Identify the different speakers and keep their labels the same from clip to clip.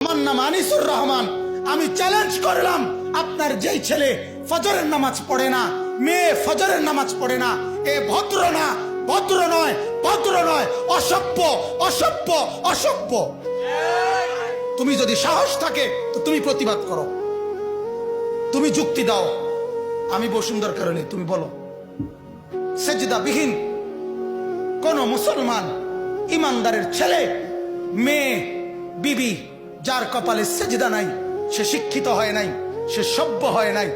Speaker 1: আমার নাম আনিসুর রহমান। আমি চ্যালেঞ্জ করলাম, আপনার যেই ছেলে ফজরের নামাজ পড়ে না, মেয়ে ফজরের নামাজ পড়ে না, এ ভদ্র না, ভদ্র নয়, ভদ্র নয়, অসভ্য, অসভ্য, অসভ্য। তুমি যদি সাহস থাকে তো তুমি প্রতিবাদ করো, তুমি যুক্তি দাও। আমি বসুন্ধর কারণে তুমি বলো, সেজদাবিহীন কোন মুসলমান ইমানদারের ছেলে, মেয়ে, বিবি যার কপালে সেজদা নাই, সে শিক্ষিত হয় নাই, সে সভ্য হয় নাই,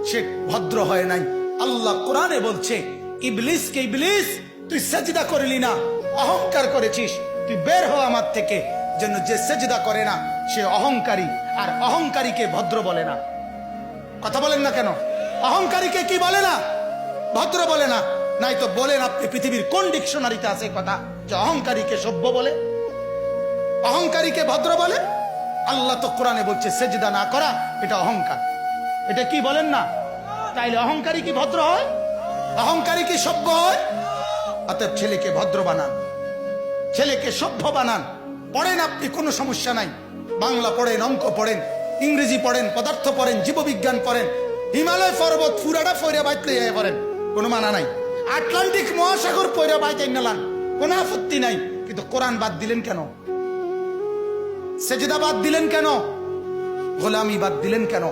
Speaker 1: সে ভদ্র হয় নাই। আল্লাহ কোরআনে বলছে, ইবলিসকে, ইবলিস তুই সেজদা করলি না, অহংকার করেছিস, তুই বের হ আমার থেকে। জন্য যে সেজদা করে না সে অহংকারী, আর অহংকারীকে ভদ্র বলে না। কথা বলেন না কেন? অহংকারীকে কি বলে না? ভদ্র বলে না। নাই তো বলেন আপনি পৃথিবীর কোন ডিকশনারিতে আছে কথা যে অহংকারীকে সভ্য বলে, অহংকারীকে ভদ্র বলে? আল্লাহ তো কোরআনে বলছে সেজদা না করা এটা অহংকার। এটা কি বলেন না? তাইলে অহংকারী কি ভদ্র হয়? অহংকারী কি সভ্য হয়? অতএব ছেলেকে ভদ্র বানান, ছেলেকে সভ্য বানান। পড়েন আপনি, কোনো সমস্যা নাই। বাংলা পড়েন, অঙ্ক পড়েন, ইংরেজি পড়েন, পদার্থ পড়েন, জীববিজ্ঞান পড়েন, হিমালয় পর্বত ফুরাটা ফইরা বাইতে পড়েন, কোনো মানা নাই। আটলান্টিক মহাসাগর পইরা বাইতে নালান, কোনো আপত্তি নাই। কিন্তু কোরআন বাদ দিলেন কেন? সেজদা বাদ দিলেন কেন? গোলামি বাদ দিলেন কেন?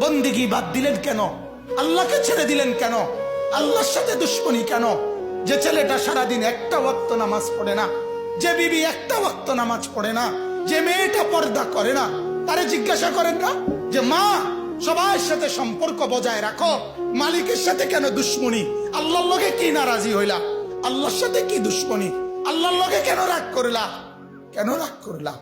Speaker 1: বন্দিগি বাদ দিলেন কেন? আল্লাহকে ছেড়ে দিলেন কেন? আল্লাহর সাথে দুশ্মনী কেন? যে ছেলেটা সারাদিন একটা ওয়াক্ত নামাজ পড়ে না, যে বিবি একটা ওয়াক্ত নামাজ পড়ে না, যে মেয়েটা পর্দা করে না, তারে জিজ্ঞাসা করেন না যে মা সবার সাথে সম্পর্ক বজায় রাখো, মালিকের সাথে কেন দুশ্মনী? আল্লাহর লগে কি নারাজি হইলা? আল্লাহর সাথে কি দুশ্মনী? আল্লাহর লগে কেন রাগ করলা? কেন রাগ করলা?